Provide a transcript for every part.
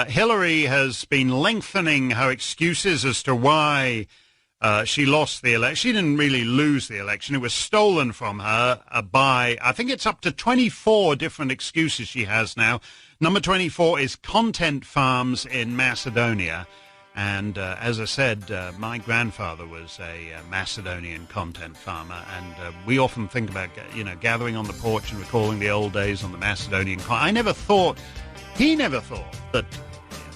Hillary has been lengthening her excuses as to why she lost the election. She didn't really lose the election. It was stolen from her by, I think it's up to 24 different excuses she has now. Number 24 is content farms in Macedonia. And as I said, my grandfather was a Macedonian content farmer, and we often think about, gathering on the porch and recalling the old days on the Macedonian. He never thought that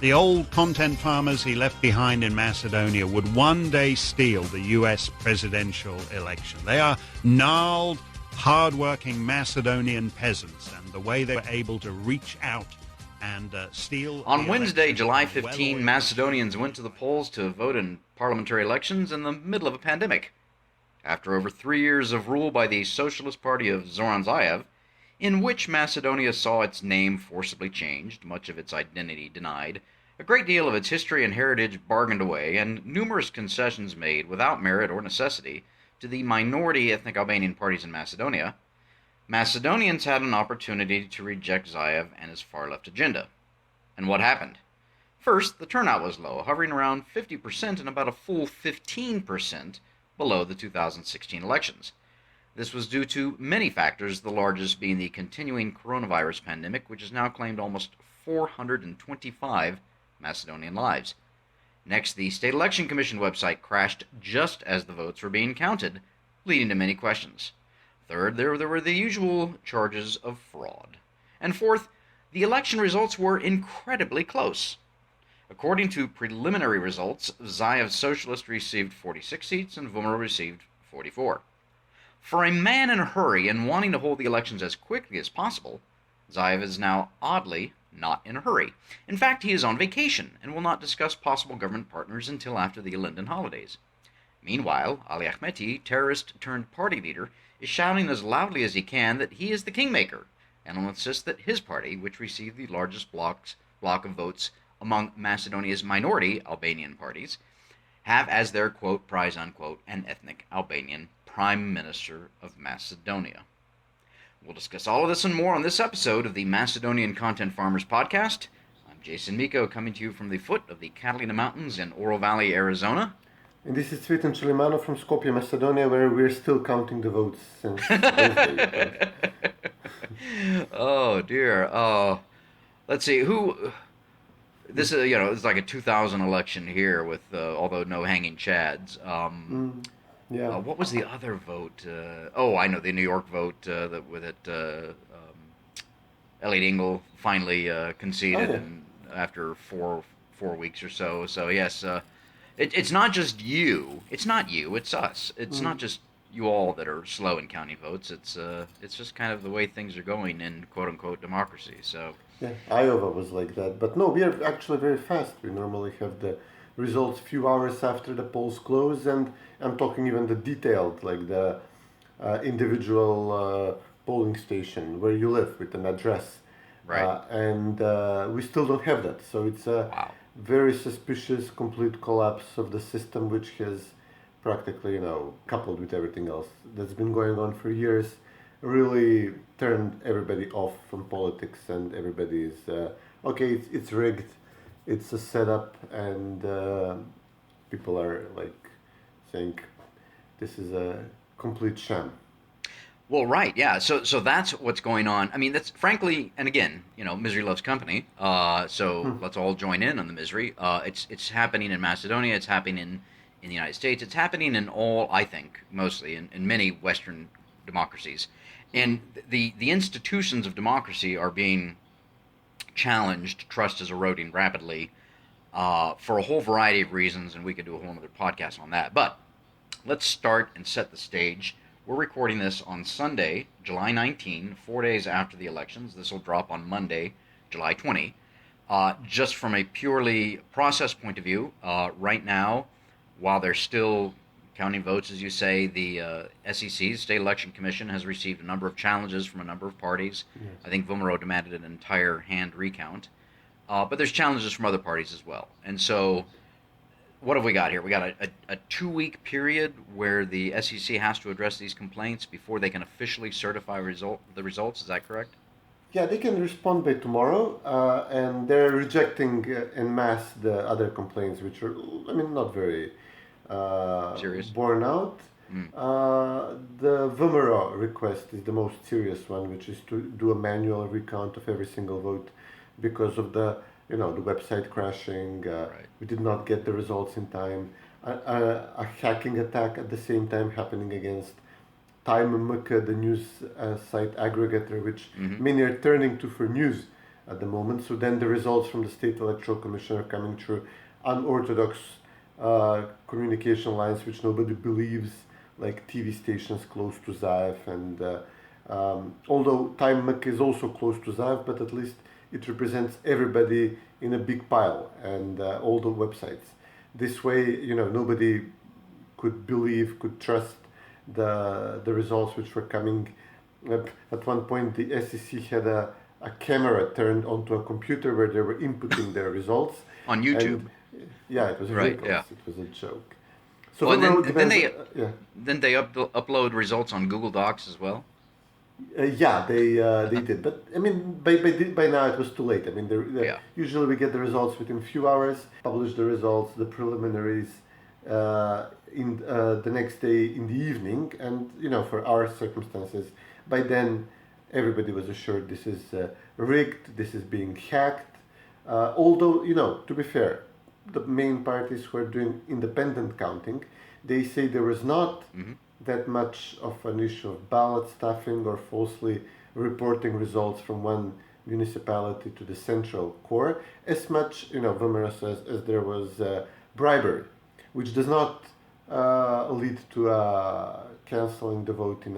the old content farmers he left behind in Macedonia would one day steal the U.S. presidential election. They are gnarled, hard-working Macedonian peasants, and the way they were able to reach out and steal... On Wednesday, July 15, Macedonians went to the polls to vote in parliamentary elections in the middle of a pandemic. After over 3 years of rule by the Socialist Party of Zoran Zaev, in which Macedonia saw its name forcibly changed, much of its identity denied, a great deal of its history and heritage bargained away, and numerous concessions made without merit or necessity to the minority ethnic Albanian parties in Macedonia, Macedonians had an opportunity to reject Zaev and his far-left agenda. And what happened? First, the turnout was low, hovering around 50% and about a full 15% below the 2016 elections. This was due to many factors, the largest being the continuing coronavirus pandemic, which has now claimed almost 425 Macedonian lives. Next, the State Election Commission website crashed just as the votes were being counted, leading to many questions. Third, there were the usual charges of fraud. And fourth, the election results were incredibly close. According to preliminary results, Zaev's Socialist received 46 seats and Vumro received 44. For a man in a hurry and wanting to hold the elections as quickly as possible, Zaev is now oddly not in a hurry. In fact, he is on vacation and will not discuss possible government partners until after the Linden holidays. Meanwhile, Ali Ahmeti, terrorist-turned-party leader, is shouting as loudly as he can that he is the kingmaker, and will insist that his party, which received the largest block of votes among Macedonia's minority Albanian parties, have as their, quote, prize, unquote, an ethnic Albanian Prime Minister of Macedonia. We'll discuss all of this and more on this episode of the Macedonian Content Farmers Podcast. I'm Jason Miko, coming to you from the foot of the Catalina Mountains in Oro Valley, Arizona. And this is Cvetin and Jason from Skopje, Macedonia, where we're still counting the votes since Wednesday. Oh dear. Let's see who. This is it's like a 2000 election here with although no hanging chads. Yeah. What was the other vote? I know the New York vote Elliot Engel finally conceded and after four weeks or so. So yes. It's not just you. It's not you. It's us. It's not just you all that are slow in counting votes. It's just kind of the way things are going in quote unquote democracy. So yeah, Iowa was like that. But no, we are actually very fast. We normally have the results few hours after the polls close, and I'm talking even the detailed, like the individual polling station where you live with an address. Right. And we still don't have that. So it's a wow. Very suspicious, complete collapse of the system, which has practically, coupled with everything else that's been going on for years, really turned everybody off from politics, and everybody is, okay, it's rigged, it's a setup, and people are saying this is a complete sham. Well, right, yeah. So that's what's going on. I mean, that's frankly, and again, misery loves company. So let's all join in on the misery. It's happening in Macedonia. It's happening in the United States. It's happening in all, I think, mostly in many Western democracies. And the institutions of democracy are being challenged. Trust is eroding rapidly for a whole variety of reasons, and we could do a whole other podcast on that. But let's start and set the stage. We're recording this on Sunday, July 19, 4 days after the elections. This will drop on Monday, July 20. Just from a purely process point of view, right now, while they're still counting votes, as you say, the SEC, State Election Commission, has received a number of challenges from a number of parties. Yes. I think Vumro demanded an entire hand recount. But there's challenges from other parties as well. And so what have we got here? We got a 2-week period where the SEC has to address these complaints before they can officially certify the results. Is that correct? Yeah, they can respond by tomorrow, and they're rejecting en masse the other complaints, which are, I mean, not very Serious? borne out. Mm. The VMRO request is the most serious one, which is to do a manual recount of every single vote because of the website crashing. Right. We did not get the results in time. A hacking attack at the same time happening against Time Mukka, the news site aggregator, which Mm-hmm. many are turning to for news at the moment. So then the results from the State Electoral Commission are coming through unorthodox communication lines, which nobody believes, like TV stations close to Zaev. And although Time Mukka is also close to Zaev, but at least it represents everybody in a big pile and all the websites. This way, nobody could trust the results which were coming. At one point, the SEC had a camera turned onto a computer where they were inputting their results. On YouTube. And, yeah, it was Right, ridiculous. yeah. It was a joke. So Well, overall, then they yeah. then they upload results on Google Docs as well. Yeah, they did, but I mean, by now it was too late. I mean, Yeah. usually we get the results within a few hours. Publish the results, the preliminaries, in the next day in the evening, and for our circumstances, by then everybody was assured this is rigged, this is being hacked. Although to be fair, the main parties who are doing independent counting, they say there was not Mm-hmm. that much of an issue of ballot stuffing or falsely reporting results from one municipality to the central core, as much, Vomera says, as there was bribery, which does not lead to canceling the vote in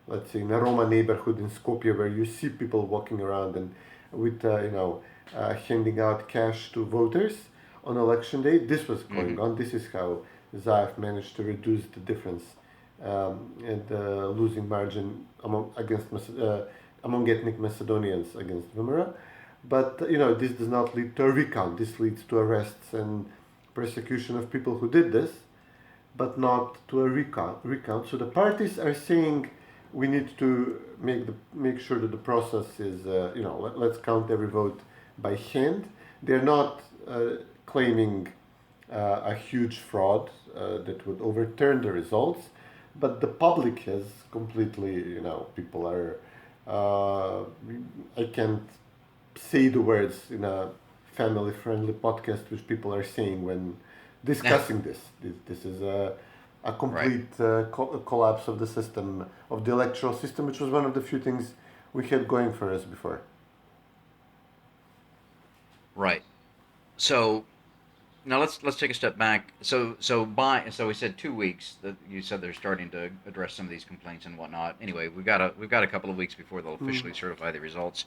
let's say, in a Roma neighborhood in Skopje, where you see people walking around and with, handing out cash to voters on election day. This was going on. This is how Zaev managed to reduce the difference and the losing margin among ethnic Macedonians against Vomera. But this does not lead to a recount. This leads to arrests and persecution of people who did this, but not to a recount. So the parties are saying we need to make sure that the process is let's count every vote by hand. They're not claiming a huge fraud that would overturn the results, but the public has completely, people are, I can't say the words in a family-friendly podcast which people are saying when discussing this. This is a complete collapse of the system, of the electoral system, which was one of the few things we had going for us before. Right. So now let's take a step back. So we said 2 weeks. That you said they're starting to address some of these complaints and whatnot. Anyway, we've got a couple of weeks before they'll officially certify the results.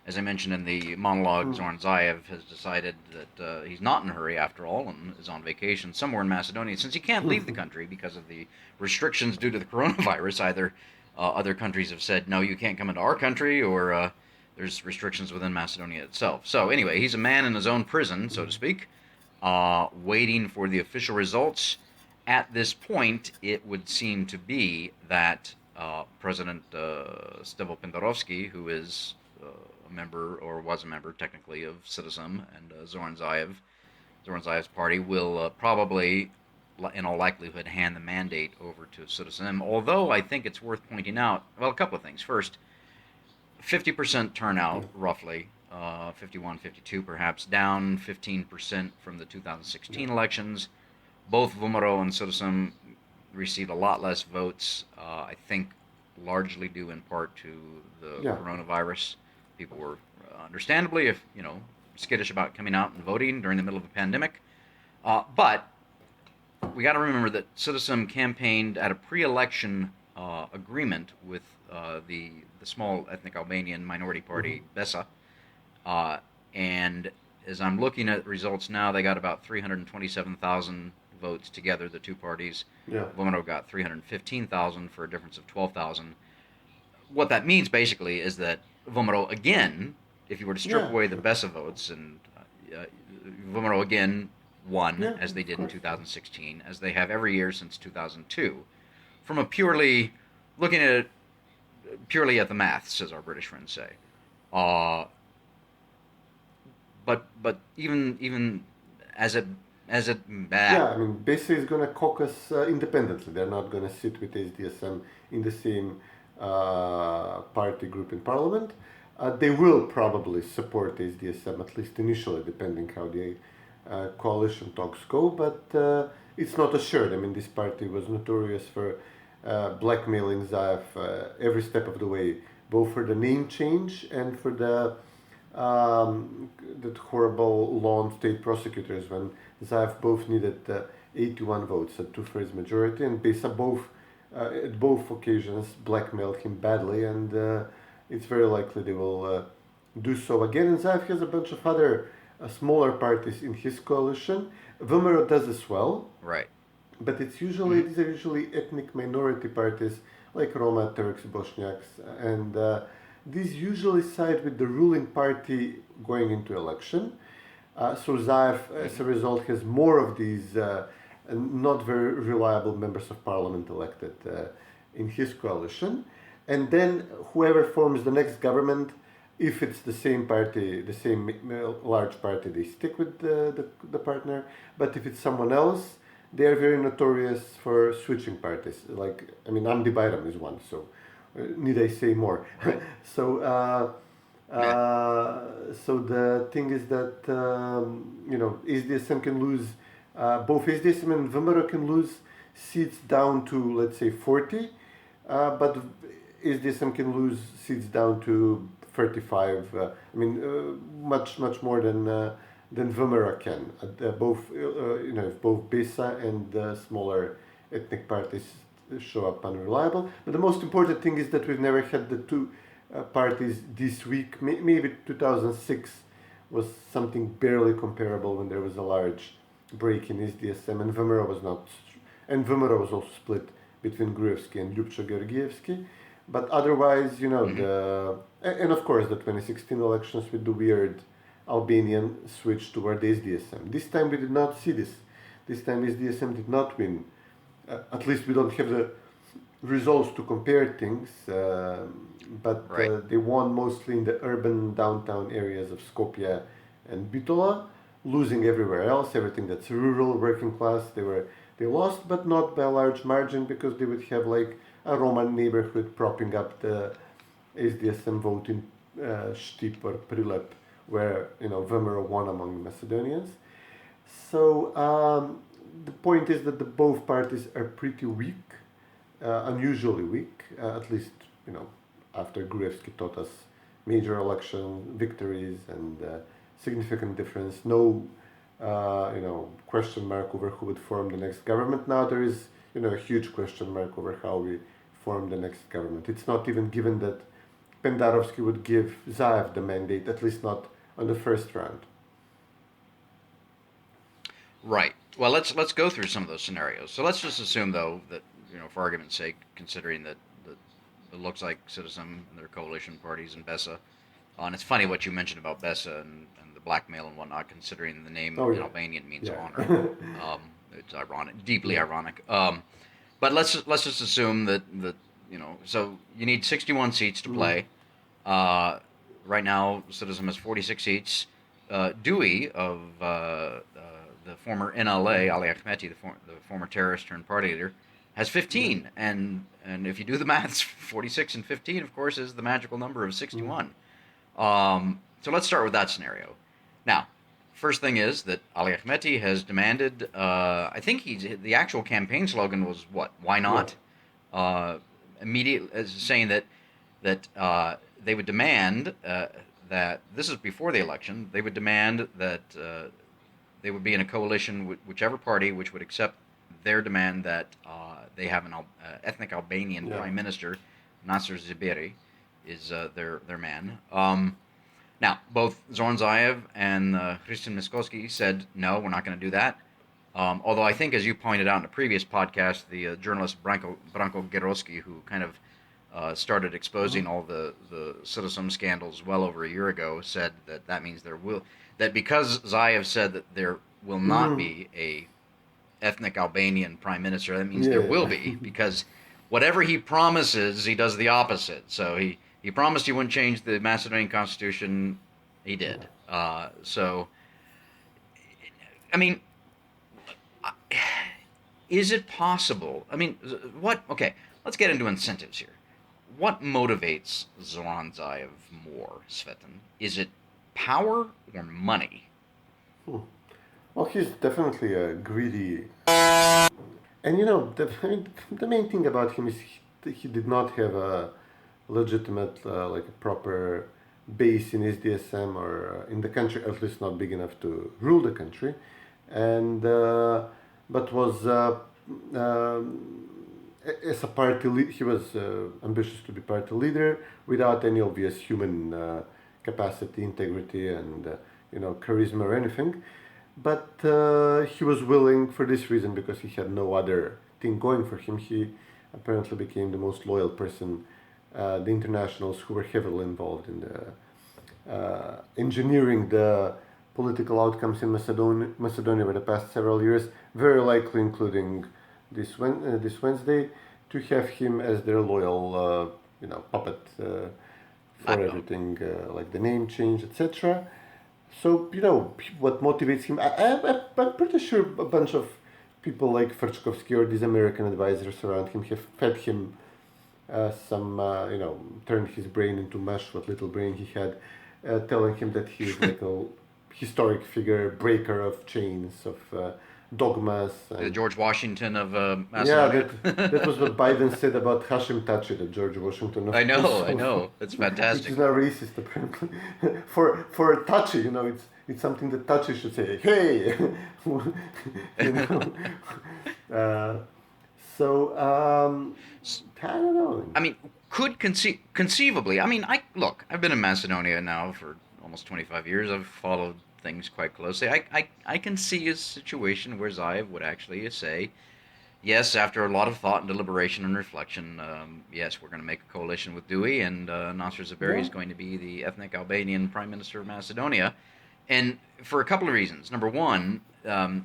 As I mentioned in the monologue, Zoran Zaev has decided that he's not in a hurry after all and is on vacation somewhere in Macedonia, since he can't leave the country because of the restrictions due to the coronavirus. Either other countries have said, no, you can't come into our country, or there's restrictions within Macedonia itself. So anyway, he's a man in his own prison, so to speak, waiting for the official results. At this point, it would seem to be that President Stevo Pendarovski, who is a member, or was a member technically, of Citizen and Zoran Zaev's party, will probably, in all likelihood, hand the mandate over to Citizen. Although I think it's worth pointing out, well, a couple of things. First, 50% turnout, roughly, 51, 52 perhaps, down 15% from the 2016 elections. Both Vomero and Citizen received a lot less votes, I think largely due in part to the coronavirus. People were understandably, skittish about coming out and voting during the middle of a pandemic. But we got to remember that Citizen campaigned at a pre-election agreement with the small ethnic Albanian minority party Besa, and as I'm looking at results now, they got about 327,000 votes together, the two parties. Vomero got 315,000 for a difference of 12,000. What that means basically is that Vomero again, if you were to strip away the Besa votes, and Vomero again won, as they did in 2016, as they have every year since 2002. From a looking at it purely at the maths, as our British friends say. Uh, but even as it as it Yeah, I mean, Besa is going to caucus independently. They're not going to sit with SDSM in the same party group in parliament. They will probably support SDSM, at least initially, depending how the coalition talks go, but it's not assured. I mean, this party was notorious for blackmailing Zaev every step of the way, both for the name change and for that horrible law on state prosecutors when Zaev both needed 81 votes, a two-thirds majority, and Besa at both occasions blackmailed him badly, and it's very likely they will do so again. And Zaev has a bunch of other smaller parties in his coalition. Vomero does as well, right, but it's usually these are usually ethnic minority parties like Roma, Turks, Bosniaks, and these usually side with the ruling party going into election. So Zaev, as a result, has more of these not very reliable members of parliament elected in his coalition. And then whoever forms the next government, if it's the same party, the same large party, they stick with the partner. But if it's someone else, they are very notorious for switching parties. Like, I mean, Amdi Bayram is one, so need I say more? So so the thing is that SDSM can lose, both SDSM and Vomero can lose seats down to, let's say, 40, but SDSM can lose seats down to 35. Much more than Vomero can. Both if both Besa and the smaller ethnic parties show up unreliable. But the most important thing is that we've never had the two parties this weak. Maybe 2006 was something barely comparable when there was a large break in SDSM, and Vomero was not, and Vomero was also split between Gruevski and Ljubčo Georgievski. But otherwise, and of course the 2016 elections with the weird Albanian switch toward SDSM. This time we did not see this. This time SDSM did not win. At least we don't have the results to compare things, but they won mostly in the urban downtown areas of Skopje and Bitola, losing everywhere else. Everything that's rural, working class, they lost, but not by a large margin, because they would have like a Roman neighborhood propping up the SDSM vote in Štip or Prilep, where Vomero won among the Macedonians. So the point is that both parties are pretty weak, unusually weak, at least after Gruevski taught us major election victories and significant difference. No, question mark over who would form the next government. Now there is a huge question mark over how we form the next government. It's not even given that Pendarovski would give Zaev the mandate, at least not on the first round. Right. Well, let's go through some of those scenarios. So let's just assume, though, that for argument's sake, considering that it looks like Citizen and their coalition parties and Besa, and it's funny what you mentioned about Besa and the blackmail and whatnot, considering the name in Albanian means honor. It's ironic, deeply ironic. But let's just assume that so you need 61 seats to play. Right now, Citizen has 46 seats. Dewey of the former NLA, Ali Ahmeti, the former terrorist turned party leader, has 15. And if you do the maths, 46 and 15, of course, is the magical number of 61. So let's start with that scenario. Now, first thing is that Ali Ahmeti has demanded, I think the actual campaign slogan was what? Why not? Immediately saying that they would demand that, this is before the election, they would demand that they would be in a coalition with whichever party which would accept their demand that they have an ethnic Albanian prime minister. Nasser Ziberi is their man. Now, both Zoran Zaev and Hristijan Miskoski said, no, we're not going to do that. Although I think, as you pointed out in a previous podcast, the journalist Branko Geroski, who kind of started exposing all the Citizen scandals well over a year ago, said that means that because Zaev said that there will not be a ethnic Albanian prime minister, that means there will be, because whatever he promises, he does the opposite. So He promised he wouldn't change the Macedonian constitution. He did. So, I mean, is it possible? I mean, what? Okay, let's get into incentives here. What motivates Zoran Zaev more, Cvetin? Is it power or money? Well, he's definitely a greedy. And the main thing about him is he did not have a legitimate, like a proper base in SDSM or in the country, at least not big enough to rule the country, and but was as a party he was ambitious to be party leader without any obvious human capacity, integrity, and charisma or anything. But he was willing for this reason, because he had no other thing going for him. He apparently became the most loyal person. The internationals who were heavily involved in the engineering the political outcomes in Macedonia over the past several years, very likely including this Wednesday, to have him as their loyal, puppet for everything, like the name change, etc. So, what motivates him? I'm pretty sure a bunch of people like Ferchkovsky or these American advisors around him have fed him turned his brain into mush, what little brain he had, telling him that he's like a historic figure, breaker of chains, of dogmas. The George Washington of Macedonia. Yeah, that was what Biden said about Hashim Tachi, the George Washington of I know. That's fantastic. Which is not racist, apparently. for Tachi, it's something that Tachi should say. Hey, I don't know. I mean, conceivably. I mean, I've been in Macedonia now for almost 25 years. I've followed things quite closely. I can see a situation where Zaev would actually say, yes, after a lot of thought and deliberation and reflection, yes, we're going to make a coalition with Dewey, and Nasser Zaberi is going to be the ethnic Albanian Prime Minister of Macedonia. And for a couple of reasons. Number one, Zoran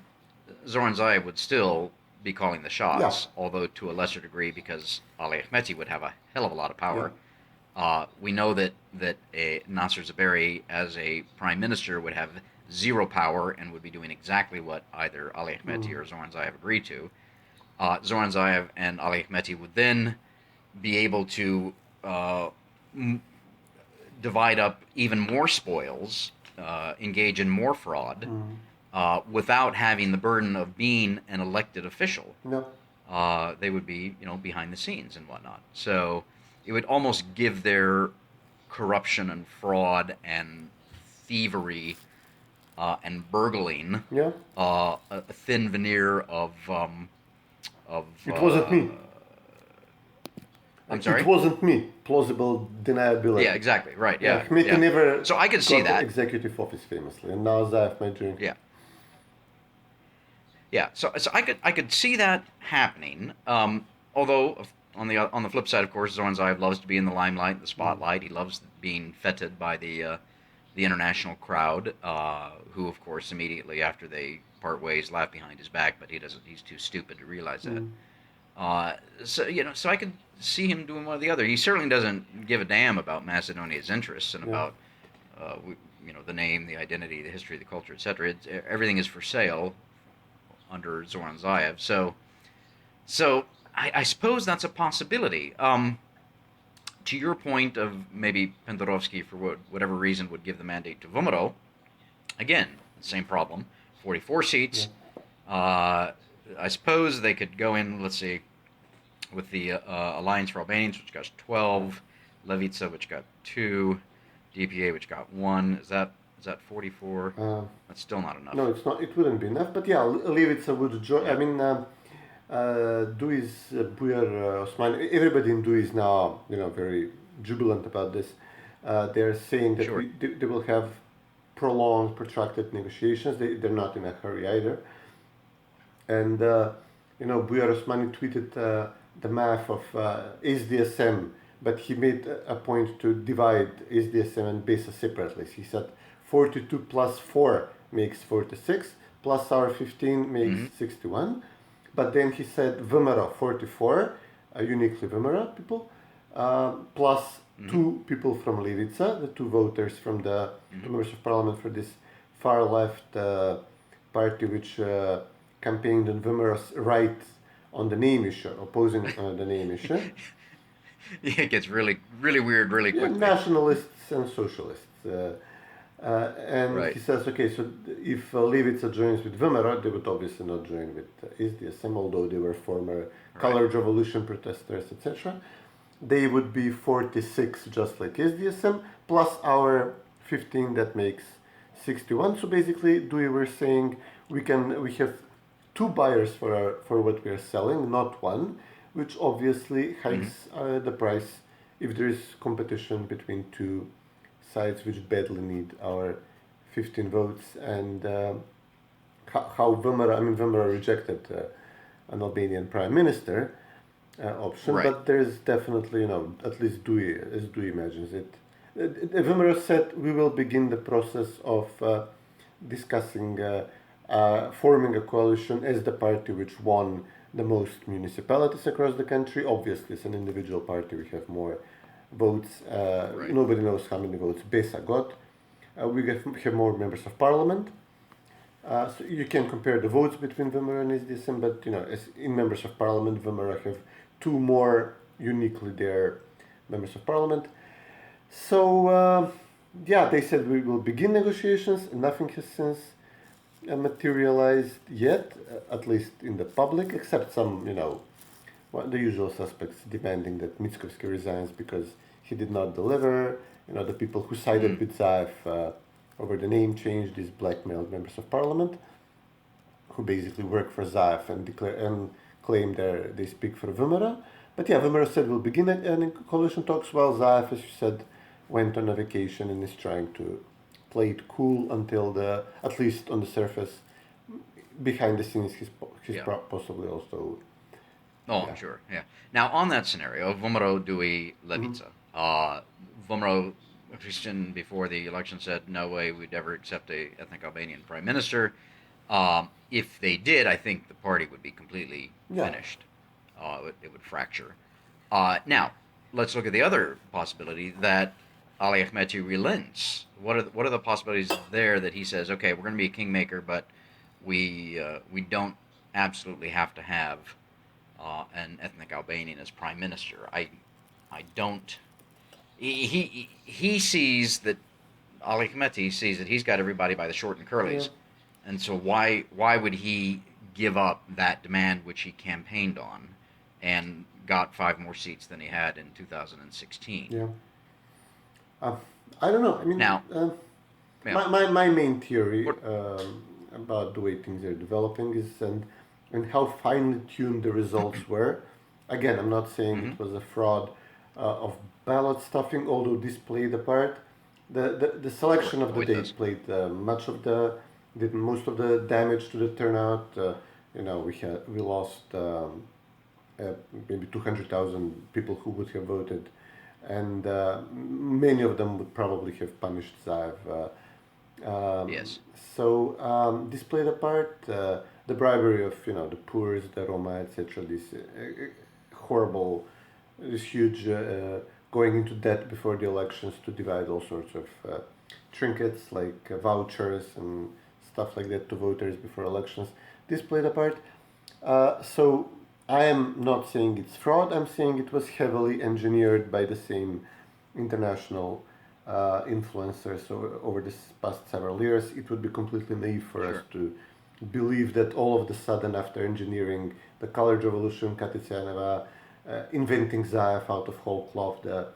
Zaev would still be calling the shots, although to a lesser degree, because Ali Ahmeti would have a hell of a lot of power. We know that Nasser Zaberi, as a prime minister, would have zero power and would be doing exactly what either Ali Ahmeti or Zoran Zaev agreed to. Zoran Zaev and Ali Ahmeti would then be able to divide up even more spoils, engage in more fraud, without having the burden of being an elected official. No. They would be, behind the scenes and whatnot. So it would almost give their corruption and fraud and thievery and burgling a thin veneer of. It wasn't me. I'm sorry? It wasn't me. Plausible deniability. Yeah, exactly. Right. Yeah. Ahmeti never. So I could see that. Executive office famously, and now Zaev might drink. Yeah. Yeah. So I could see that happening. Although on the flip side, of course, Zoran Zaev loves to be in the limelight, the spotlight. He loves being feted by the international crowd, who, of course, immediately after they part ways, laugh behind his back. But he doesn't. He's too stupid to realize that. So I could see him doing one or the other. He certainly doesn't give a damn about Macedonia's interests and about the name, the identity, the history, the culture, etc. Everything is for sale under Zoran Zaev. So I suppose that's a possibility. To your point of maybe Pendorovsky, for whatever reason, would give the mandate to Vomero, again, same problem, 44 seats. I suppose they could go in, let's see, with the Alliance for Albanians, which got 12, Levica, which got 2, DPA, which got 1. Is that 44? That's still not enough. No, it's not. It wouldn't be enough. But yeah, Levica would join. I mean, Dewey's Bujar Osman. Everybody in Dewey is now, very jubilant about this. They're saying that they will have prolonged, protracted negotiations. They're not in a hurry either. And Bujar Osmani tweeted the math of SDSM, but he made a point to divide SDSM and BESA separately. He said 42 plus 4 makes 46, plus our 15 makes 61. But then he said Vomero 44, uniquely Vomero people, plus two people from Levica, the two voters from the two members of parliament for this far left party, which campaigned on Vimera's right on the name issue, opposing the name issue. It gets really, really weird really quickly. Nationalists and socialists. And Right. he says, okay, so if Levica joins with Vimera, they would obviously not join with SDSM, although they were former Colored Revolution protesters, etc. They would be 46, just like SDSM, plus our 15, that makes 61. So basically, Dewey were saying we have two buyers for what we are selling, not one, which obviously hikes the price if there is competition between two sides which badly need our 15 votes. And how Vimera rejected an Albanian prime minister option, but there's definitely, at least Dewey, as Dewey imagines it. Vimera said we will begin the process of discussing forming a coalition as the party which won the most municipalities across the country. Obviously, it's an individual party. We have more votes. Nobody knows how many votes Besa got. We have more members of parliament. So you can compare the votes between Vimera and SDSM, but as in members of parliament, Vimera have two more uniquely their members of parliament. So they said we will begin negotiations. Nothing has since materialized yet, at least in the public, except some, the usual suspects demanding that Mickoski resigns because he did not deliver. The people who sided with Zaev over the name change, these blackmailed members of parliament, who basically work for Zaev and claim they speak for Vimera. But Vimera said we'll begin coalition talks, while Zaev, as you said, went on a vacation and is trying to play it cool until at least on the surface, behind the scenes, he's possibly also. I'm sure. Yeah. Now, on that scenario, Vomero, Dewey, Levica. Vomero, Christian, before the election, said no way we'd ever accept a ethnic Albanian prime minister. If they did, I think the party would be completely finished. It would fracture. Now, let's look at the other possibility that Ali Ahmeti relents. What are the possibilities there that he says, okay, we're going to be a kingmaker, but we don't absolutely have to have an ethnic Albanian as prime minister. I don't. He sees that Ali Ahmeti sees that he's got everybody by the short and curlies, and so why would he give up that demand which he campaigned on, and got 5 more seats than he had in 2016? Yeah. I don't know. I mean, now, my main theory about the way things are developing is and how finely tuned the results were. Again, I'm not saying it was a fraud of ballot stuffing, although this played a part. The selection of the date played did most of the damage to the turnout. We lost maybe 200,000 people who would have voted, and many of them would probably have punished Zaev. Yes. So this played a part. The bribery of the poor, the Roma, etc. This horrible, this huge going into debt before the elections to divide all sorts of trinkets like vouchers and stuff like that to voters before elections. This played a part. So I am not saying it's fraud. I'm saying it was heavily engineered by the same international influencers over this past several years. It would be completely naive for us to believe that all of a sudden, after engineering the Colored Revolution, Katićanova, inventing Zaev out of whole cloth, the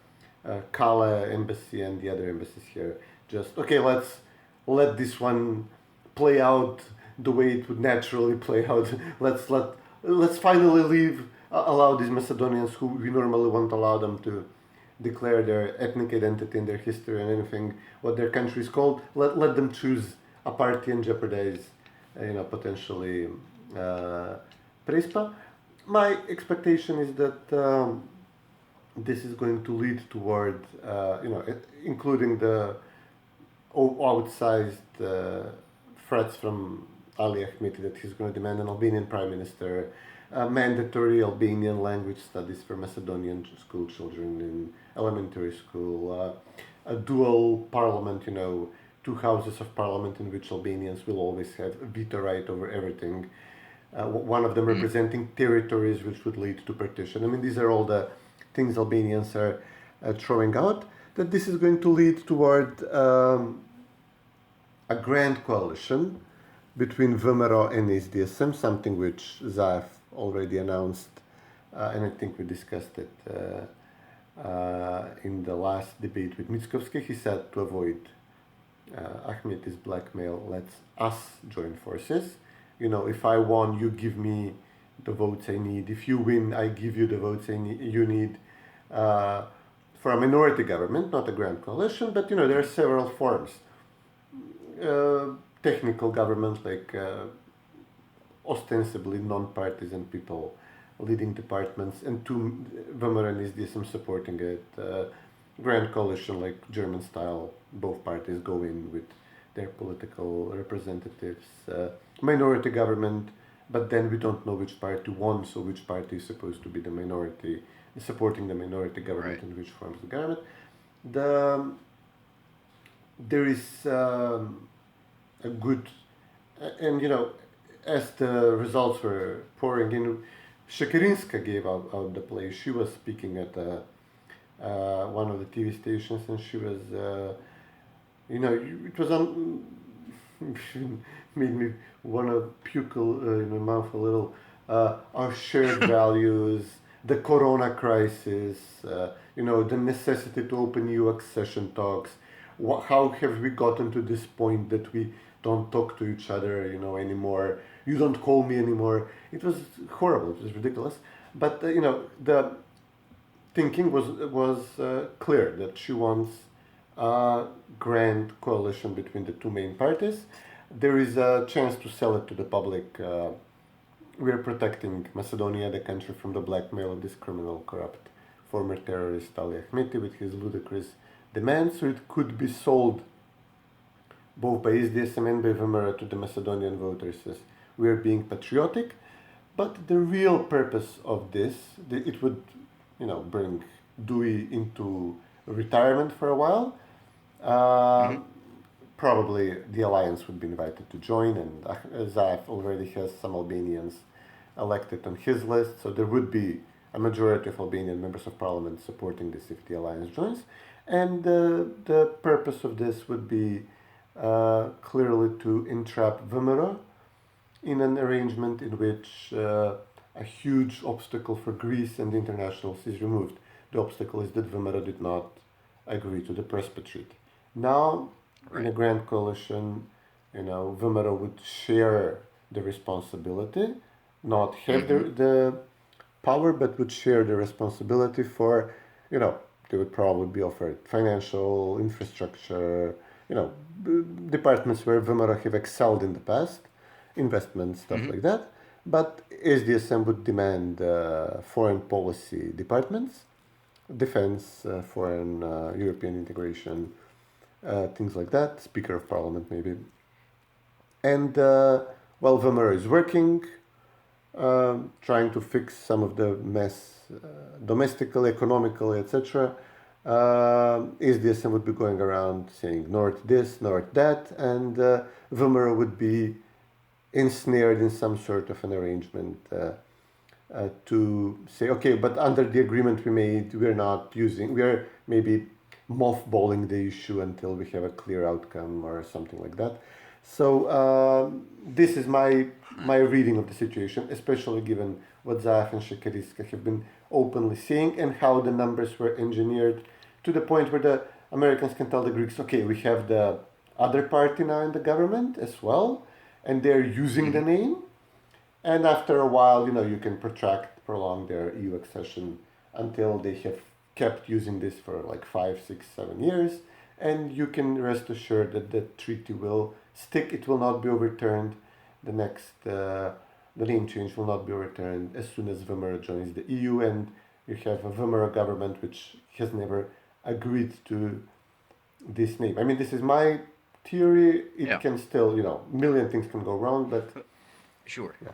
Kala embassy and the other embassies here, just let's let this one play out the way it would naturally play out. Let's finally allow these Macedonians who we normally won't allow them to declare their ethnic identity and their history and anything what their country is called. Let them choose a party and jeopardize potentially Prespa. My expectation is that this is going to lead toward including the outsized threats from Ali Ahmeti that he's going to demand an Albanian prime minister, mandatory Albanian language studies for Macedonian school children in elementary school, a dual parliament, two houses of parliament in which Albanians will always have a veto right over everything. One of them representing territories which would lead to partition. I mean, these are all the things Albanians are throwing out. That this is going to lead toward a grand coalition between VMRO and SDSM, something which Zaev already announced, and I think we discussed it in the last debate with Mickovsky. He said to avoid Ahmeti's blackmail, let's us join forces. If I won, you give me the votes I need. If you win, I give you the votes you need for a minority government, not a grand coalition, but there are several forms. Technical government, like ostensibly non-partisan people leading departments, and two VMRO and SDSM supporting it. Grand coalition, like German style, both parties go in with their political representatives. Minority government, but then we don't know which party won, so which party is supposed to be the minority, supporting the minority government, and which forms the government. There is a good, and as the results were pouring in, Shekerinska gave out the play. She was speaking at one of the TV stations, and she was, it was made me want to puke in my mouth a little. Our shared values, the Corona crisis, the necessity to open new accession talks. How have we gotten to this point that we don't talk to each other, anymore? You don't call me anymore. It was horrible. It was ridiculous. But the thinking was clear that she wants a grand coalition between the two main parties. There is a chance to sell it to the public. We are protecting Macedonia, the country, from the blackmail of this criminal, corrupt former terrorist Ali Ahmeti with his ludicrous demands. So it could be sold both by SDSM and by VMRO to the Macedonian voters as we are being patriotic. But the real purpose of this, it would, bring Dewey into retirement for a while. Probably the alliance would be invited to join, and Zaev already has some Albanians elected on his list, so there would be a majority of Albanian members of parliament supporting this if the alliance joins. And the purpose of this would be clearly to entrap VMRO in an arrangement in which a huge obstacle for Greece and the internationals is removed. The obstacle is that VMRO did not agree to the Prespa Treaty. Now, in a grand coalition, VMRO would share the responsibility, not have the power, but would share the responsibility for, they would probably be offered financial infrastructure, departments where VMRO have excelled in the past, investment, stuff like that. But SDSM would demand foreign policy departments, defense, foreign European integration, things like that, Speaker of Parliament maybe. And while VMRO is working, trying to fix some of the mess domestically, economically, etc., SDSM would be going around saying north this, north that, and VMRO would be ensnared in some sort of an arrangement to say, okay, but under the agreement we made, we are maybe mothballing the issue until we have a clear outcome or something like that. So this is my reading of the situation, especially given what Zaev and Shekerinska have been openly saying and how the numbers were engineered to the point where the Americans can tell the Greeks, okay, we have the other party now in the government as well, and they're using the name. And after a while, you can prolong their EU accession until they have kept using this for like 5, 6, 7 years. And you can rest assured that the treaty will stick. It will not be overturned. The name change will not be overturned as soon as VMRO joins the EU. And you have a VMRO government which has never agreed to this name. I mean, this is my theory, it Yeah. can still, million things can go wrong, but Sure. yeah.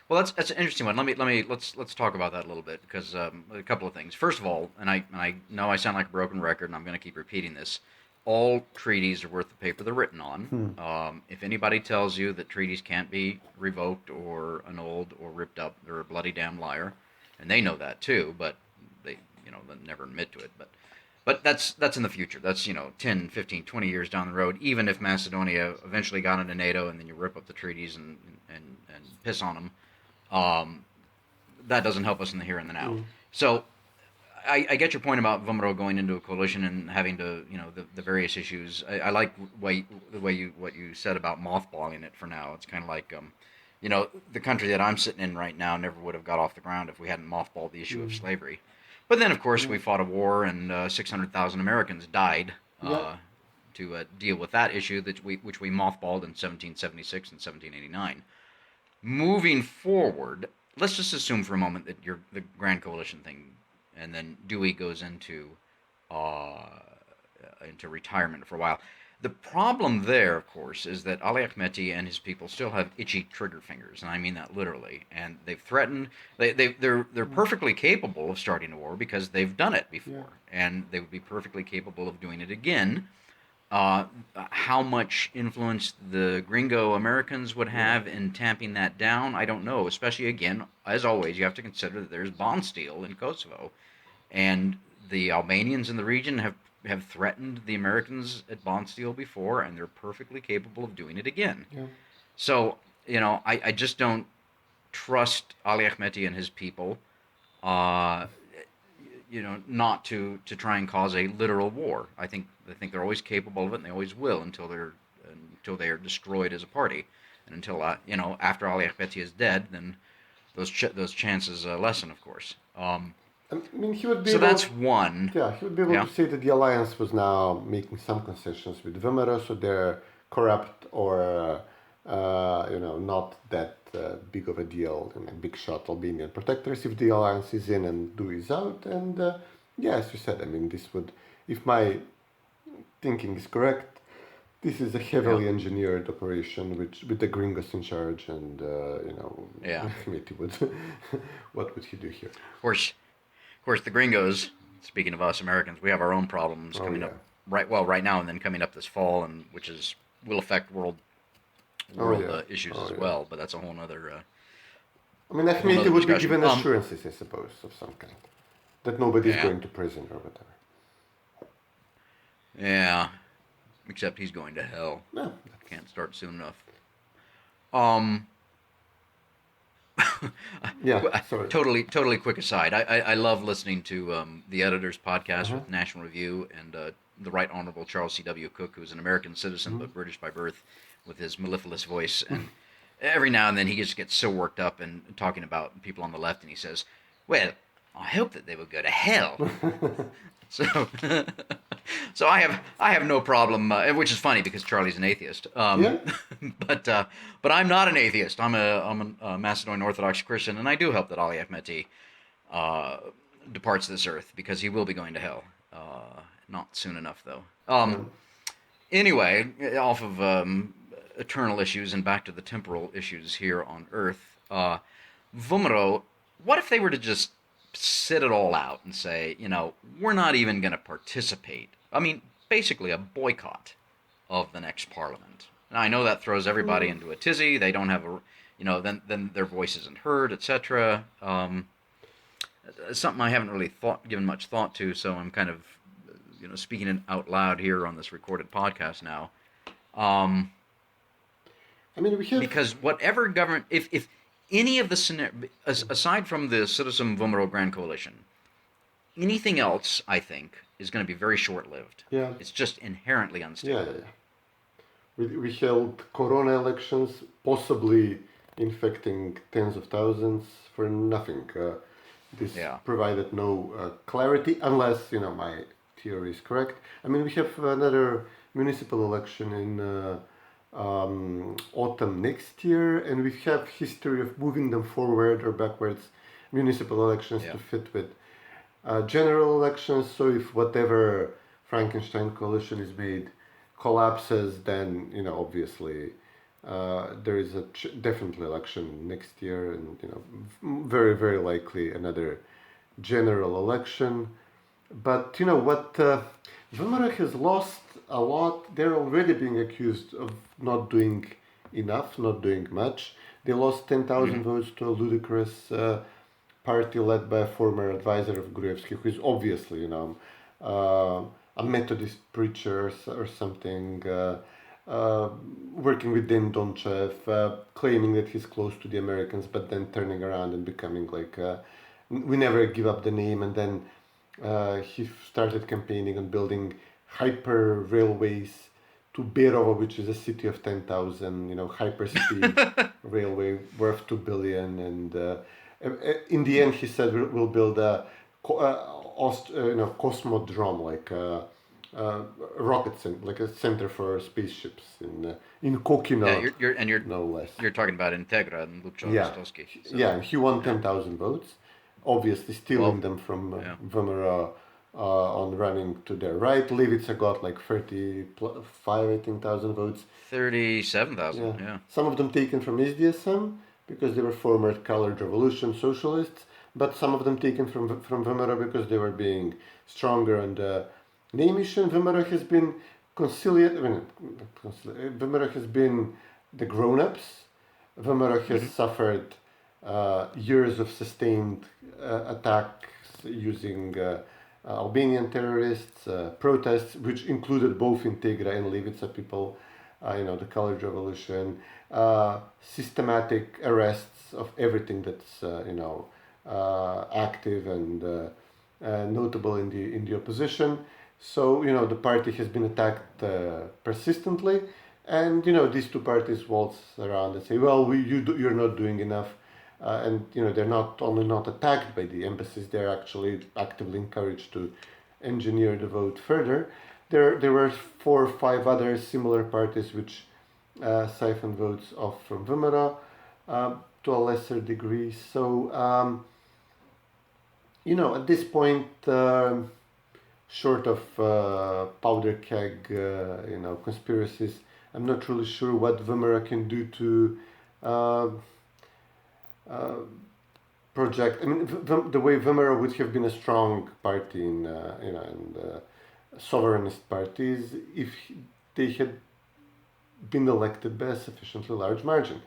Well, that's an interesting one. Let's talk about that a little bit because a couple of things. First of all, and I know I sound like a broken record, and I'm going to keep repeating this. All treaties are worth the paper they're written on. If anybody tells you that treaties can't be revoked or annulled or ripped up, they're a bloody damn liar, and they know that too. But they never admit to it. But that's in the future. That's 10, 15, 20 years down the road. Even if Macedonia eventually got into NATO, and then you rip up the treaties and piss on them. That doesn't help us in the here and the now. So I get your point about VMRO going into a coalition and having to, the various issues. I like what you said about mothballing it for now. It's kind of like, the country that I'm sitting in right now never would have got off the ground if we hadn't mothballed the issue of slavery. But then, of course, we fought a war and 600,000 Americans died to deal with that issue which we mothballed in 1776 and 1789. Moving forward, let's just assume for a moment that the Grand Coalition thing, and then Dewey goes into retirement for a while. The problem there, of course, is that Ali Ahmeti and his people still have itchy trigger fingers, and I mean that literally. And they've threatened. They're perfectly capable of starting a war because they've done it before, and they would be perfectly capable of doing it again. How much influence the gringo Americans would have in tamping that down, I don't know. Especially, again, as always, you have to consider that there's bond steel in Kosovo. And the Albanians in the region have threatened the Americans at bond steel before, and they're perfectly capable of doing it again. Yeah. So, I just don't trust Ali Ahmeti and his people, not to try and cause a literal war. I think they're always capable of it, and they always will until they are destroyed as a party, and until after Ali Ahmeti is dead, then those chances lessen, of course. I mean, he would be so that's one. Yeah, he would be able to say that the alliance was now making some concessions with VMRO, so they're corrupt or not that big of a deal, big shot Albanian protectors if the alliance is in and Dewey is out. And as you said, I mean, this would, if my thinking is correct, this is a heavily engineered operation with the gringos in charge, and what would he do here? Of course, the gringos, speaking of us Americans, we have our own problems coming up right now and then coming up this fall, and which will affect world issues as well. But that's a whole other. I mean, Ahmeti would be given assurances, I suppose, of some kind, that nobody's going to prison or whatever. Yeah, except he's going to hell. No, can't start soon enough. Sorry. Totally quick aside. I love listening to the Editor's Podcast with National Review and the Right Honorable Charles C.W. Cook, who's an American citizen but British by birth, with his mellifluous voice. And every now and then he just gets so worked up and talking about people on the left, and he says, "Well, I hope that they will go to hell." So I have no problem, which is funny because Charlie's an atheist. But I'm not an atheist. I'm a Macedonian Orthodox Christian, and I do hope that Ali Ahmeti departs this earth, because he will be going to hell. Not soon enough, though. Anyway, off of eternal issues and back to the temporal issues here on Earth. VMRO, what if they were to just sit it all out and say, we're not even going to participate? I mean, basically a boycott of the next parliament. Now, I know that throws everybody into a tizzy. They don't have then their voice isn't heard, etc. Something I haven't really given much thought to, so I'm kind of, speaking it out loud here on this recorded podcast now. I mean, because whatever government, if any of the aside from the Citizen VMRO Grand Coalition, anything else, I think, is going to be very short-lived. Yeah. It's just inherently unstable. Yeah. We held corona elections, possibly infecting tens of thousands for nothing. This provided no clarity, unless, my theory is correct. I mean, we have another municipal election in autumn next year, and we have history of moving them forward or backwards, municipal elections to fit with general elections. So if whatever Frankenstein coalition is made collapses, then obviously there is a definitely election next year, and very very likely another general election. But what Vimera has lost a lot. They're already being accused of not doing enough, not doing much. They lost 10,000 votes to a ludicrous party led by a former advisor of Gruevski, who is obviously, a Methodist preacher or something, working with Dan Donchev, claiming that he's close to the Americans, but then turning around and becoming like, we never give up the name, and then he started campaigning on building hyper railways to Berovo, which is a city of 10,000, hyper speed railway worth 2 billion. And in the end, he said we'll build a cosmodrome, like a rocket center, like a center for spaceships in Kokino. You're no less. You're talking about Integra and Lupcho Yeah. Rostovsky. So. Yeah, and he won 10,000 votes, obviously stealing them from Vimera on running to their right. Levica got like 35, I think, thousand votes. 37,000, yeah. Some of them taken from SDSM because they were former Colored Revolution socialists, but some of them taken from Vimera because they were being stronger on the name issue. And Vimera has been Vimera has been the grown-ups. Vimera has suffered years of sustained attacks using Albanian terrorists, protests, which included both Integra and Levica people, the Colored Revolution, systematic arrests of everything that's active and notable in the opposition. So the party has been attacked persistently, and these two parties waltz around and say, well, you're not doing enough. And they're not only not attacked by the embassies, they're actually actively encouraged to engineer the vote further. There were 4 or 5 other similar parties which siphoned votes off from Vimera to a lesser degree. So at this point, short of powder keg conspiracies, I'm not really sure what Vimera can do to project. I mean, the way Vimera would have been a strong party in sovereignist parties if they had been elected by a sufficiently large margin.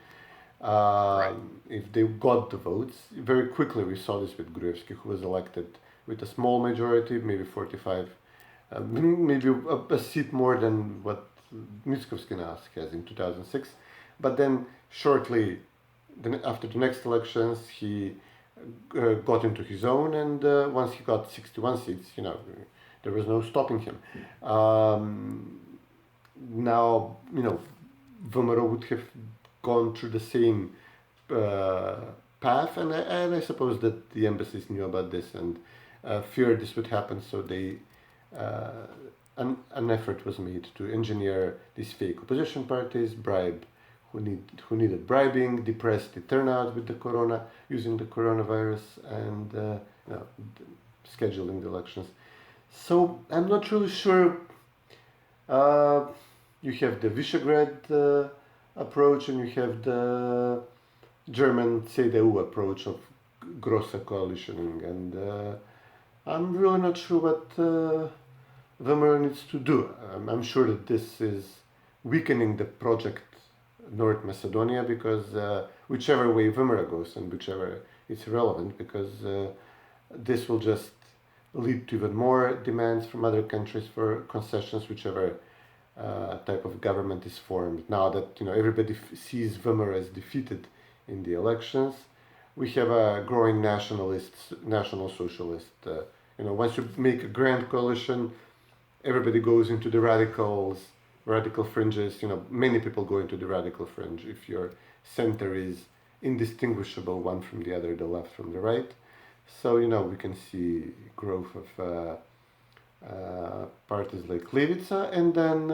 If they got the votes very quickly, we saw this with Gruevski, who was elected with a small majority, maybe 45, maybe a seat more than what Mickovski has in 2006. But then shortly after the next elections, he got into his own, and once he got 61 seats, there was no stopping him. Now, Vimera would have gone through the same path, and I suppose that the embassies knew about this and feared this would happen, so they an effort was made to engineer these fake opposition parties, bribe who needed bribing, depress the turnout with using the coronavirus, and scheduling the elections. So I'm not really sure. You have the Visegrad approach, and you have the German CDU approach of grosse coalitioning, and I'm really not sure what Vimera needs to do. I'm sure that this is weakening the project North Macedonia, because whichever way Vimera goes and whichever it's relevant, because this will just lead to even more demands from other countries for concessions, whichever type of government is formed. Now that everybody sees Vimera as defeated in the elections, we have a growing national socialist. Once you make a grand coalition, everybody goes into the radical fringes. Many people go into the radical fringe if your center is indistinguishable one from the other, the left from the right. So we can see growth of parties like Levica, and then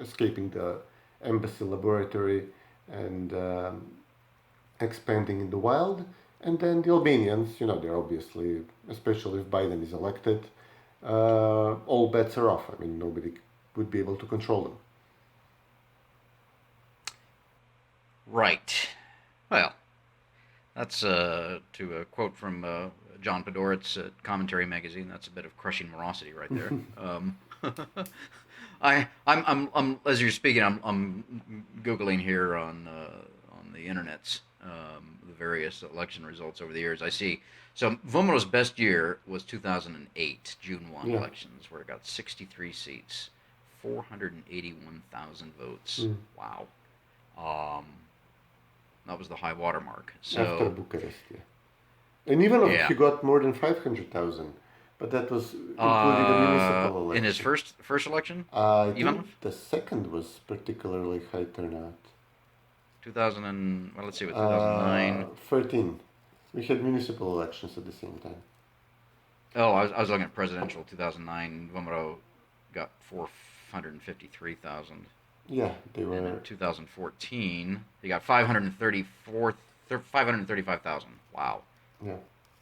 escaping the embassy laboratory and expanding in the wild. And then the Albanians, they're obviously, especially if Biden is elected, all bets are off. I mean, nobody would be able to control them. Right. Well, that's to a quote from John Podoret's Commentary magazine. That's a bit of crushing morosity right there. I'm as you're speaking, I'm googling here on the internets the various election results over the years. I see. So Vomero's best year was 2008 June 1 elections, where it got 63 seats, 481,000 votes. Wow. That was the high water mark. So after Bucharest, and even if he got more than 500,000, but that was including a municipal election. In his first election? I think the second was particularly high turnout. 2000 and, well, let's see, what, 2009? 13. We had municipal elections at the same time. Oh, I was looking at presidential. 2009, Vomero got 453,000. Yeah, they were. And in 2014, he got 535,000. Wow. Yeah.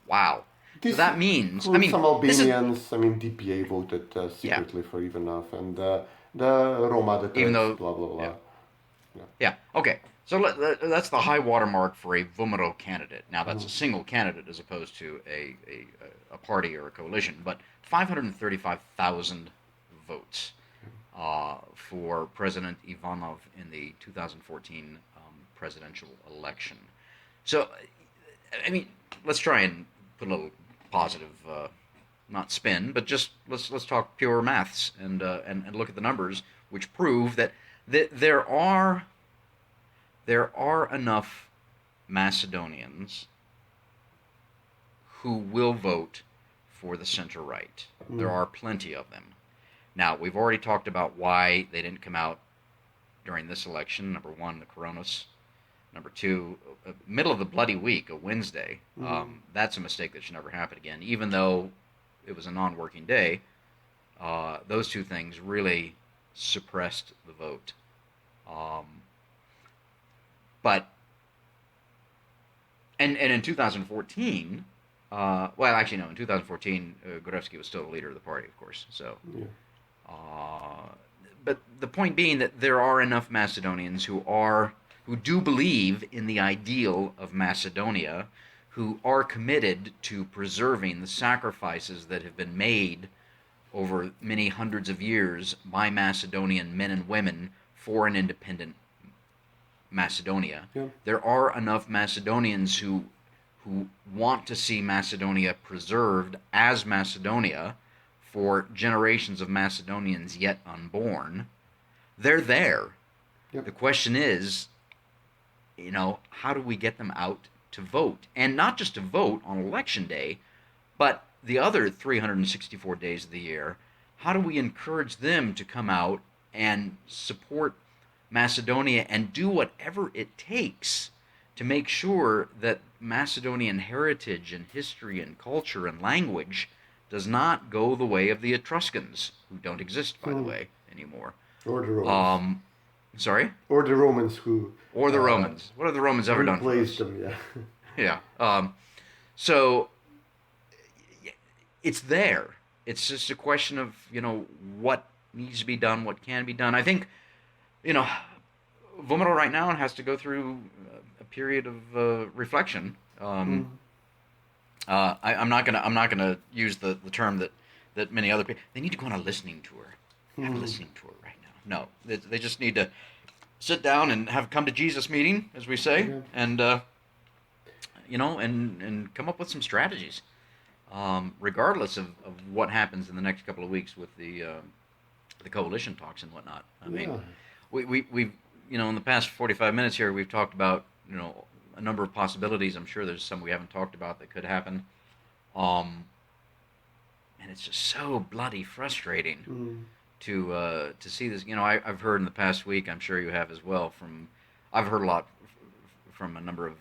Wow. So that means, some Albanians, DPA voted secretly for Ivanov, and the Roma, the Turks, blah, blah, blah. Yeah. Okay. So that's the high water mark for a Vomero candidate. Now, that's a single candidate as opposed to a party or a coalition, but 535,000 votes for President Ivanov in the 2014 presidential election. So, let's try and put a little positive, not spin, but just let's talk pure maths and look at the numbers, which prove that there are enough Macedonians who will vote for the center right. There are plenty of them. Now, we've already talked about why they didn't come out during this election. Number one, the Coronas. Number two, middle of the bloody week, a Wednesday. That's a mistake that should never happen again. Even though it was a non-working day, those two things really suppressed the vote. But in 2014, in 2014, Gorevsky was still the leader of the party, of course. So, but the point being that there are enough Macedonians who do believe in the ideal of Macedonia, who are committed to preserving the sacrifices that have been made over many hundreds of years by Macedonian men and women for an independent Macedonia. There are enough Macedonians who want to see Macedonia preserved as Macedonia for generations of Macedonians yet unborn. They're there. The question is, how do we get them out to vote? And not just to vote on election day, but the other 364 days of the year. How do we encourage them to come out and support Macedonia and do whatever it takes to make sure that Macedonian heritage and history and culture and language does not go the way of the Etruscans, who don't exist, by the way, anymore. Or the Romans. Sorry? Or the Romans who... Or the Romans. What have the Romans ever done for us? Them, Yeah. So, it's there. It's just a question of, what needs to be done, what can be done. I think, Vomero right now has to go through a period of reflection. I'm not gonna use the term that many other people. They need to go on a listening tour. Have a listening tour right now. No, they just need to sit down and have a come to Jesus meeting, as we say, and and come up with some strategies, regardless of what happens in the next couple of weeks with the coalition talks and whatnot. I mean, we've in the past 45 minutes here, we've talked about a number of possibilities. I'm sure there's some we haven't talked about that could happen. And it's just so bloody frustrating to see this. I've heard in the past week, I'm sure you have as well, I've heard a lot from a number of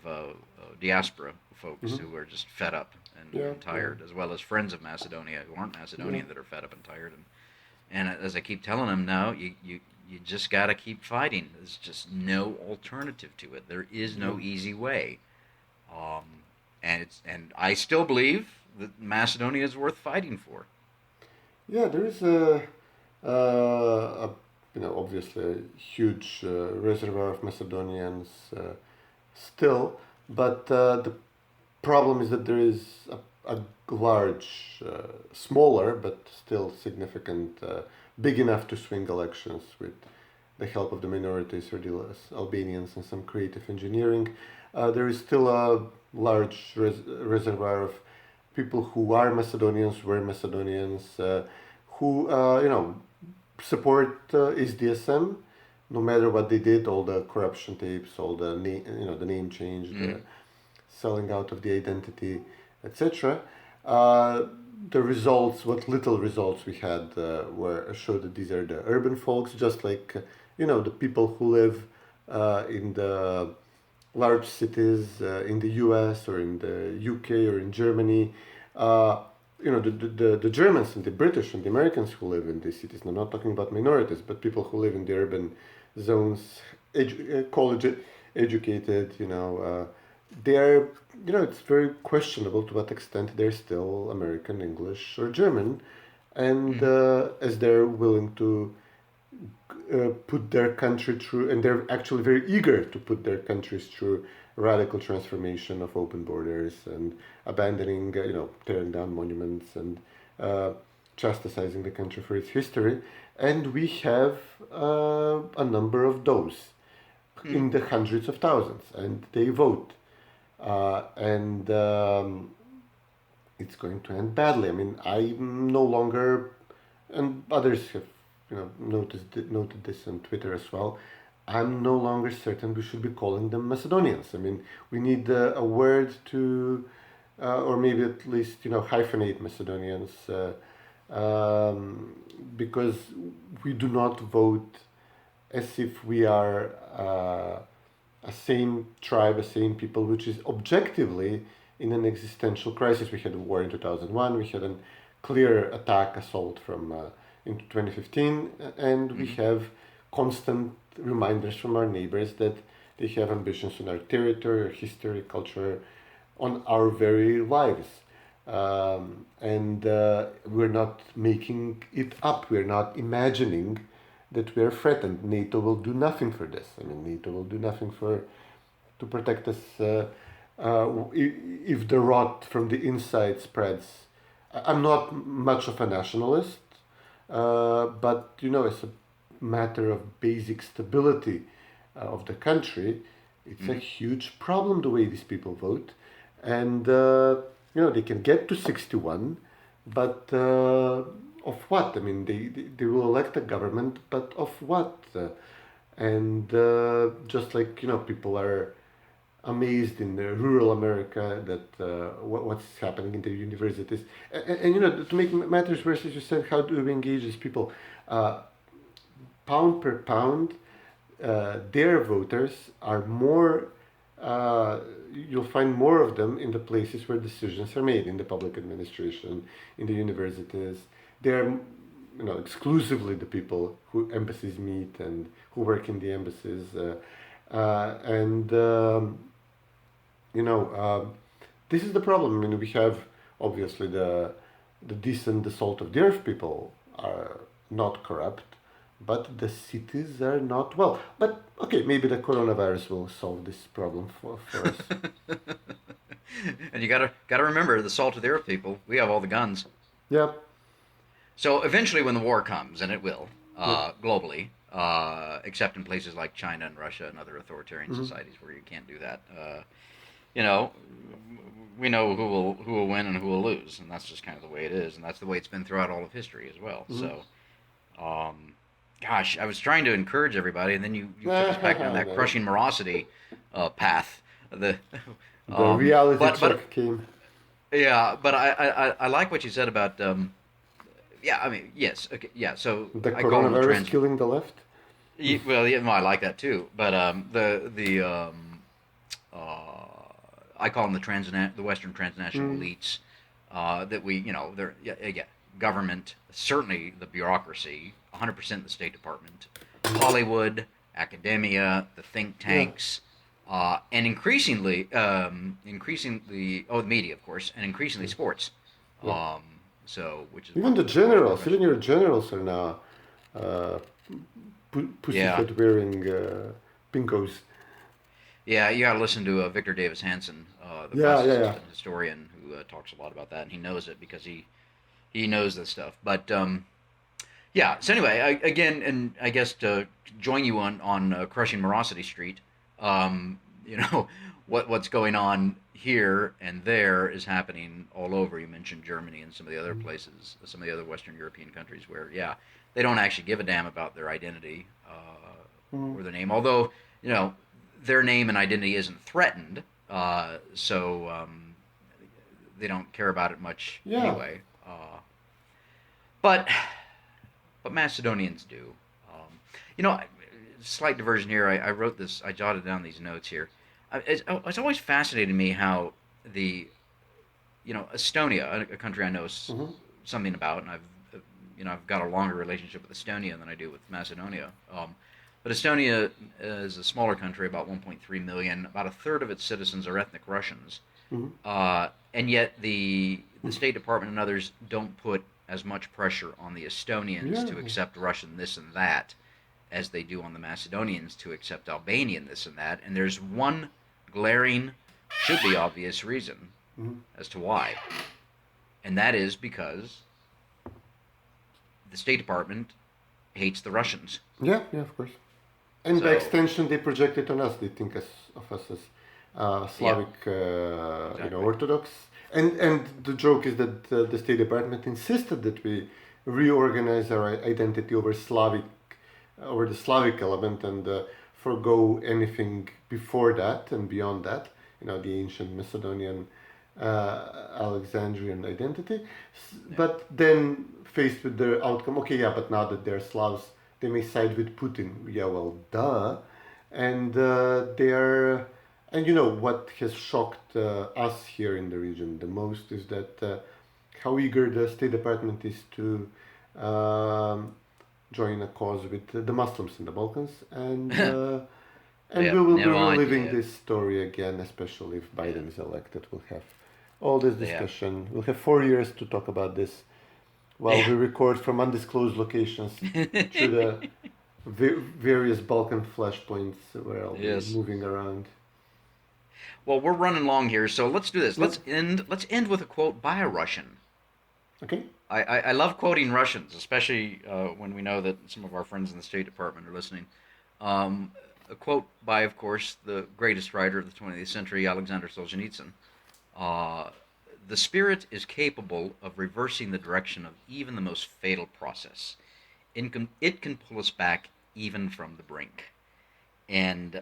diaspora folks who are just fed up and tired, as well as friends of Macedonia who aren't Macedonian that are fed up and tired. And as I keep telling them now, you just got to keep fighting. There's just no alternative to it. There is no easy way. And I still believe that Macedonia is worth fighting for. Yeah, there's Obviously a huge reservoir of Macedonians still, but the problem is that there is a large, smaller but still significant, big enough to swing elections with the help of the minorities or the Albanians and some creative engineering. There is still a large reservoir of people who are Macedonians, were Macedonians, who support SDSM, no matter what they did, all the corruption tapes, all the the name change, the selling out of the identity, etc. The results, what little results we had, showed that these are the urban folks, just like the people who live in the large cities in the U.S. or in the U.K. or in Germany. The Germans and the British and the Americans who live in these cities. I'm not talking about minorities, but people who live in the urban zones, college educated. They're it's very questionable to what extent they're still American, English, or German, and as they're willing to put their country through, and they're actually very eager to put their countries through radical transformation of open borders and abandoning, tearing down monuments and chastising the country for its history. And we have a number of those in the hundreds of thousands, and they vote. And it's going to end badly. I mean, I'm no longer, and others have noted this on Twitter as well. I'm no longer certain we should be calling them Macedonians. I mean, we need a word to, or maybe at least hyphenate Macedonians, because we do not vote as if we are a same tribe, a same people, which is objectively in an existential crisis. We had a war in 2001. We had a clear assault from in 2015, and we have constant reminders from our neighbors that they have ambitions on our territory, our history, culture, on our very lives. And we're not making it up. We're not imagining that we are threatened. NATO will do nothing for this. I mean, NATO will do nothing to protect us if the rot from the inside spreads. I'm not much of a nationalist, but it's a matter of basic stability of the country. It's a huge problem the way these people vote, and they can get to 61, but of what? I mean, they will elect a government, but of what? And just like people are amazed in rural America that what's happening in the universities, and to make matters worse, as you said, how do we engage these people? Pound per pound, their voters are more. You'll find more of them in the places where decisions are made, in the public administration, in the universities. They're, exclusively the people who embassies meet and who work in the embassies, this is the problem. I mean, we have obviously the salt of the earth people are not corrupt, but the cities are not. Well, but okay, maybe the coronavirus will solve this problem for us. And you gotta remember, the salt of the earth people, we have all the guns. Yeah. So eventually, when the war comes, and it will, globally, except in places like China and Russia and other authoritarian societies where you can't do that, we know who will win and who will lose, and that's just kind of the way it is, and that's the way it's been throughout all of history as well. So, gosh, I was trying to encourage everybody, and then you took us back down that crushing morosity path. The reality check came. Yeah, but I like what you said about. Yeah, I mean, yes, okay, yeah. So the coronavirus killing the left. Well, yeah, no, I like that too. But I call them the Western transnational elites. That we, they're government, certainly the bureaucry, 100% the State Department, Hollywood, academia, the think tanks, and increasingly, the media, of course, and increasingly sports. Yeah. So, which is even the generals, even your generals are now uh, pussyfoot wearing pinkos. Yeah, you gotta listen to Victor Davis Hansen, the Yeah, yeah, classicist yeah. and historian, who talks a lot about that, and he knows it because he knows this stuff. But yeah. So anyway, again, and I guess to join you on Crushing Morosity Street, you know, what's going on here and there is happening all over. You mentioned Germany and some of the other places, some of the other Western European countries where, yeah, they don't actually give a damn about their identity or their name. Although, you know, their name and identity isn't threatened, so they don't care about it much anyway. But Macedonians do. You know, slight diversion here. I wrote this. I jotted down these notes here. It's always fascinated me how Estonia, a country I know something about, and I've got a longer relationship with Estonia than I do with Macedonia. But Estonia is a smaller country, about 1.3 million. About a third of its citizens are ethnic Russians, and yet the State Department and others don't put as much pressure on the Estonians to accept Russian this and that as they do on the Macedonians to accept Albanian this and that. And there's one glaring, should be obvious reason as to why. And that is because the State Department hates the Russians. Yeah, of course. And by extension, they project it on us. They think of us as Slavic, exactly. Orthodox. And the joke is that the State Department insisted that we reorganize our identity over the Slavic element, and forgo anything before that and beyond that. The ancient Macedonian, Alexandrian identity. But then faced with the outcome, but now that they're Slavs, they may side with Putin. Yeah, well, duh. And they are. And what has shocked us here in the region the most is that how eager the State Department is to join a cause with the Muslims in the Balkans, and we will be reliving this story again, especially if Biden is elected. We'll have all this discussion. We'll have 4 years to talk about this while we record from undisclosed locations through the various Balkan flashpoints where I'll be moving around. Well, we're running long here, so let's do this. Let's end with a quote by a Russian. Okay. I love quoting Russians, especially when we know that some of our friends in the State Department are listening. A quote by, of course, the greatest writer of the 20th century, Alexander Solzhenitsyn. The spirit is capable of reversing the direction of even the most fatal process. It can pull us back even from the brink. And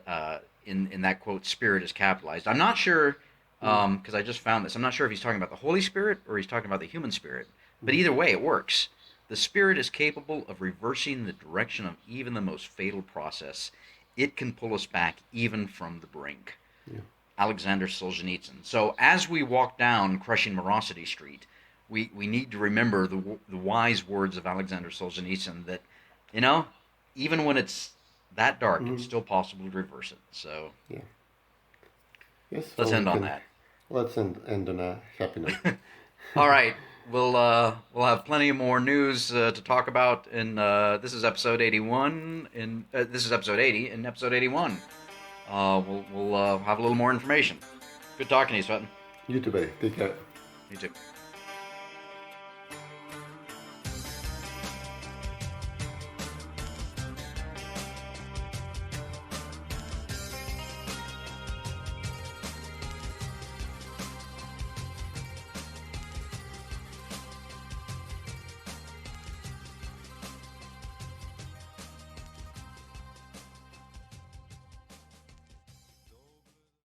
in that quote, spirit is capitalized. I'm not sure, because I just found this, I'm not sure if he's talking about the Holy Spirit or he's talking about the human spirit. But either way, it works. The spirit is capable of reversing the direction of even the most fatal process. It can pull us back even from the brink. Yeah. Alexander Solzhenitsyn. So as we walk down Crushing Morosity Street, we need to remember the wise words of Alexander Solzhenitsyn that, even when it's that dark, it's still possible to reverse it. So let's end on that. Let's end on a happy note. All right. We'll have plenty more news to talk about in this is episode 81 and this is episode 80. In episode 81 we'll have a little more information. Good talking to you, Cvetin. You too, buddy. Take care. You too.